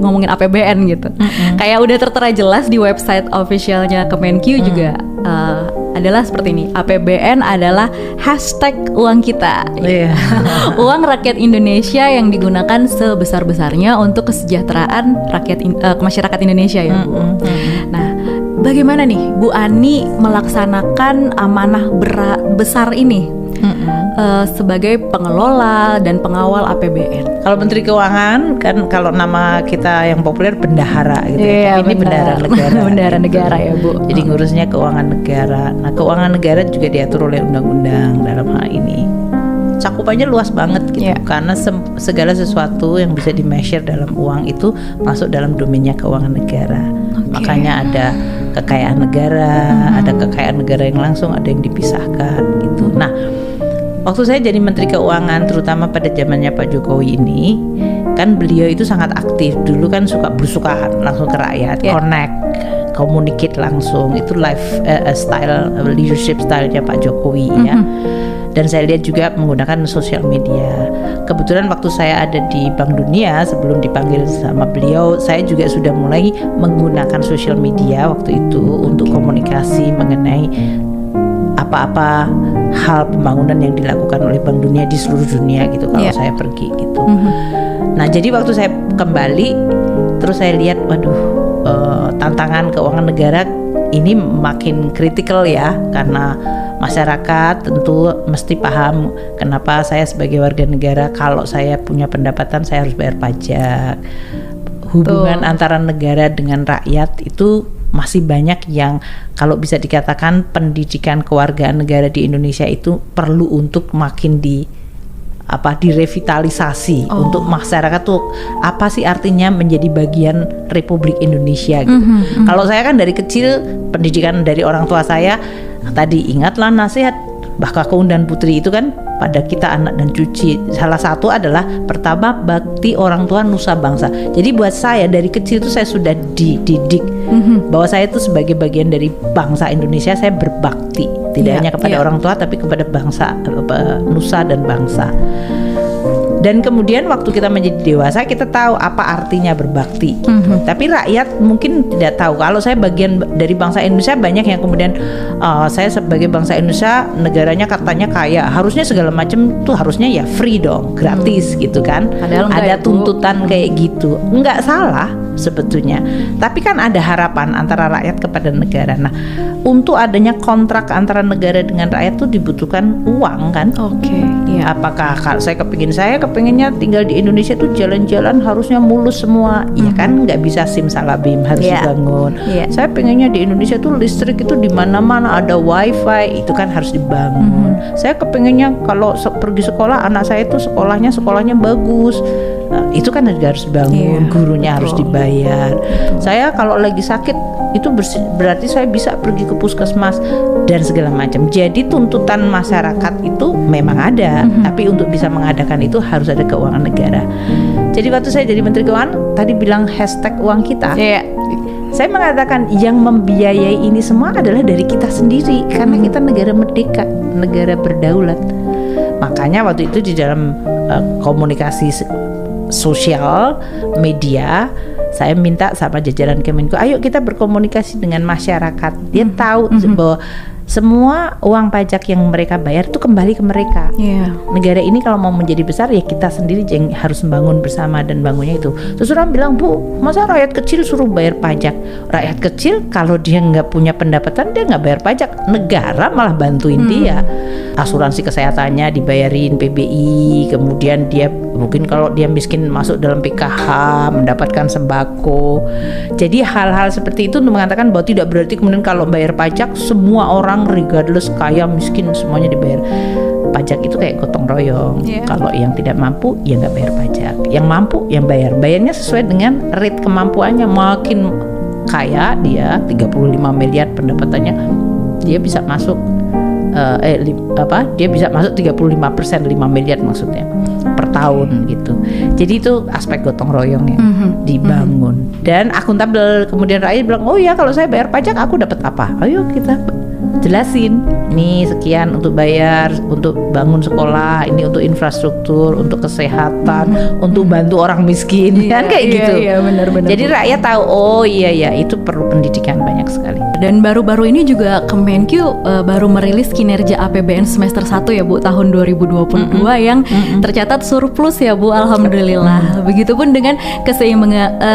ngomongin APBN gitu. Kayak udah tertera jelas di website officialnya Kemenq juga adalah seperti ini. APBN adalah hashtag uang kita. Uang rakyat Indonesia yang digunakan sebesar-besarnya untuk kesejahteraan masyarakat Indonesia ya Bu. Nah, bagaimana nih Bu Ani melaksanakan amanah besar ini sebagai pengelola dan pengawal APBN? Kalau Menteri Keuangan kan, kalau nama kita yang populer bendahara gitu ya. Ini bendahara negara. Bendahara negara ya Bu. Jadi ngurusnya keuangan negara. Nah, keuangan negara juga diatur oleh undang-undang dalam hal ini. Cakupannya luas banget gitu, karena segala sesuatu yang bisa di-measure dalam uang itu masuk dalam domainnya keuangan negara. Makanya ada kekayaan negara, ada kekayaan negara yang langsung, ada yang dipisahkan gitu. Nah, waktu saya jadi Menteri Keuangan, terutama pada zamannya Pak Jokowi ini, kan beliau itu sangat aktif. Dulu kan suka belusukan langsung ke rakyat, connect, communicate langsung. Itu leadership style-nya Pak Jokowi ya. Dan saya lihat juga menggunakan sosial media. Kebetulan waktu saya ada di Bank Dunia, sebelum dipanggil sama beliau, saya juga sudah mulai menggunakan sosial media waktu itu untuk komunikasi mengenai apa-apa hal pembangunan yang dilakukan oleh Bank Dunia di seluruh dunia gitu kalau saya pergi gitu. Nah, jadi waktu saya kembali, terus saya lihat, tantangan keuangan negara ini makin kritikal ya, karena masyarakat tentu mesti paham kenapa saya sebagai warga negara, kalau saya punya pendapatan saya harus bayar pajak. Hubungan antara negara dengan rakyat itu masih banyak yang kalau bisa dikatakan pendidikan kewargaan negara di Indonesia itu perlu untuk makin direvitalisasi untuk masyarakat tuh apa sih artinya menjadi bagian Republik Indonesia gitu. Kalau saya kan dari kecil pendidikan dari orang tua saya tadi, ingatlah nasihat Mbah Kakung dan Putri itu kan pada kita anak dan cucu. Salah satu adalah pertama bakti orang tua nusa bangsa. Jadi buat saya dari kecil itu saya sudah dididik bahwa saya itu sebagai bagian dari bangsa Indonesia, saya berbakti tidak hanya kepada orang tua tapi kepada bangsa, nusa dan bangsa. Dan kemudian waktu kita menjadi dewasa kita tahu apa artinya berbakti gitu. Tapi rakyat mungkin tidak tahu. Kalau saya bagian dari bangsa Indonesia, banyak yang kemudian saya sebagai bangsa Indonesia, negaranya katanya kaya, harusnya segala macam tuh harusnya ya free dong, gratis gitu kan. Padahal ada tuntutan kayak gitu. Enggak salah sebetulnya. Tapi kan ada harapan antara rakyat kepada negara. Nah, untuk adanya kontrak antara negara dengan rakyat tuh dibutuhkan uang kan. Apakah kalau saya kepengennya tinggal di Indonesia tuh jalan-jalan harusnya mulus semua, ya kan nggak bisa simsalabim, harus dibangun. Saya pengennya di Indonesia tuh listrik itu di mana-mana ada wifi, itu kan harus dibangun. Saya kepengennya kalau pergi sekolah anak saya tuh sekolahnya bagus. Nah, itu kan harus dibangun, gurunya harus dibayar. Saya kalau lagi sakit itu berarti saya bisa pergi ke puskesmas dan segala macam. Jadi tuntutan masyarakat itu memang ada, tapi untuk bisa mengadakan itu harus ada keuangan negara. Jadi waktu saya jadi Menteri Keuangan, tadi bilang hashtag uang kita. Saya mengatakan yang membiayai ini semua adalah dari kita sendiri, karena kita negara merdeka, negara berdaulat. Makanya waktu itu di dalam komunikasi sosial media, saya minta sama jajaran Kemenko, ayo kita berkomunikasi dengan masyarakat. Dia tahu bahwa semua uang pajak yang mereka bayar itu kembali ke mereka. Negara ini kalau mau menjadi besar ya kita sendiri yang harus membangun bersama, dan bangunnya itu. Terus orang bilang, Bu, masa rakyat kecil suruh bayar pajak? Rakyat kecil kalau dia nggak punya pendapatan dia nggak bayar pajak, negara malah bantuin dia. Asuransi kesehatannya dibayarin PBI, kemudian dia mungkin kalau dia miskin masuk dalam PKH, mendapatkan sembako. Jadi hal-hal seperti itu untuk mengatakan bahwa tidak berarti kemudian kalau bayar pajak semua orang regardless kaya miskin semuanya dibayar pajak. Itu kayak gotong royong. Kalau yang tidak mampu ya nggak bayar pajak, yang mampu yang bayarnya sesuai dengan rate kemampuannya. Makin kaya dia 35 miliar pendapatannya, dia bisa masuk dia bisa masuk 35%, 5 miliar maksudnya per tahun gitu. Jadi itu aspek gotong royong yang dibangun dan akuntabel. Kemudian rakyat bilang, oh ya kalau saya bayar pajak aku dapat apa? Ayo kita jelasin, ini sekian untuk bayar, untuk bangun sekolah, ini untuk infrastruktur, untuk kesehatan, untuk bantu orang miskin, kan kayak gitu. Iya, benar-benar. Jadi rakyat tahu, oh iya ya, itu perlu pendidikan banyak sekali. Dan baru-baru ini juga Kemenq baru merilis kinerja APBN semester 1 ya Bu, tahun 2022 yang tercatat surplus ya Bu, alhamdulillah. Begitupun dengan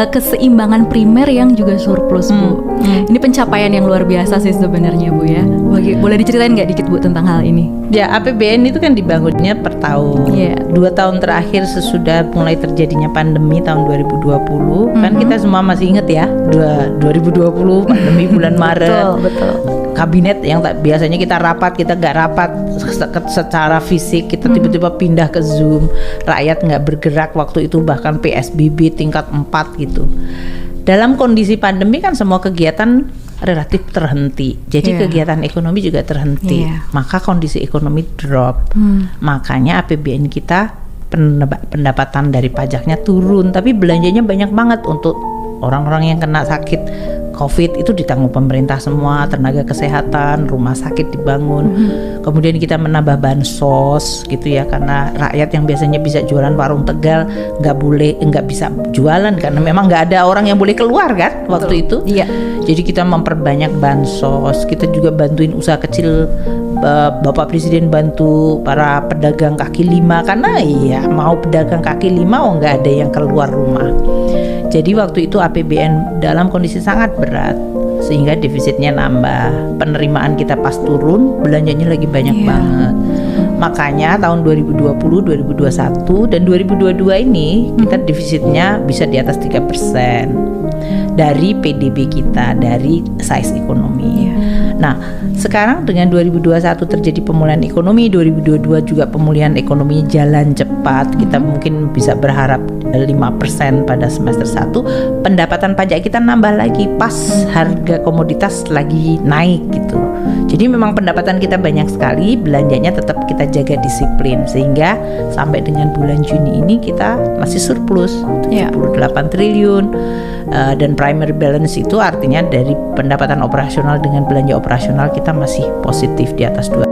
keseimbangan primer yang juga surplus Bu. Ini pencapaian yang luar biasa sih sebenarnya Bu ya. Boleh diceritain nggak dikit Bu tentang hal ini? Ya, APBN itu kan dibangunnya per tahun. 2 tahun terakhir sesudah mulai terjadinya pandemi tahun 2020, kan kita semua masih inget ya, 2020 pandemi bulan Maret. Betul. Kabinet yang biasanya kita rapat, kita nggak rapat secara fisik, kita tiba-tiba pindah ke Zoom. Rakyat nggak bergerak waktu itu, bahkan PSBB tingkat 4 gitu. Dalam kondisi pandemi kan semua kegiatan relatif terhenti, jadi kegiatan ekonomi juga terhenti, maka kondisi ekonomi drop. Makanya APBN kita pendapatan dari pajaknya turun, tapi belanjanya banyak banget untuk orang-orang yang kena sakit COVID, itu ditanggung pemerintah semua, tenaga kesehatan, rumah sakit dibangun. Kemudian kita menambah bansos gitu ya, karena rakyat yang biasanya bisa jualan warung Tegal nggak bisa jualan karena memang nggak ada orang yang boleh keluar kan waktu itu. Jadi kita memperbanyak bansos, kita juga bantuin usaha kecil. Bapak Presiden bantu para pedagang kaki lima, karena mau pedagang kaki lima nggak ada yang keluar rumah. Jadi waktu itu APBN dalam kondisi sangat berat, sehingga defisitnya nambah, penerimaan kita pas turun, belanjanya lagi banyak banget. Makanya tahun 2020, 2021 dan 2022 ini kita defisitnya bisa di atas 3% dari PDB kita, dari size ekonomi. Nah, sekarang dengan 2021 terjadi pemulihan ekonomi, 2022 juga pemulihan ekonomi jalan cepat. Kita mungkin bisa berharap 5% pada semester 1. Pendapatan pajak kita nambah lagi pas harga komoditas lagi naik gitu. Jadi memang pendapatan kita banyak sekali, belanjanya tetap kita jaga disiplin, sehingga sampai dengan bulan Juni ini kita masih surplus 78 triliun. Dan primary balance itu artinya dari pendapatan operasional dengan belanja operasional kita masih positif di atas 2.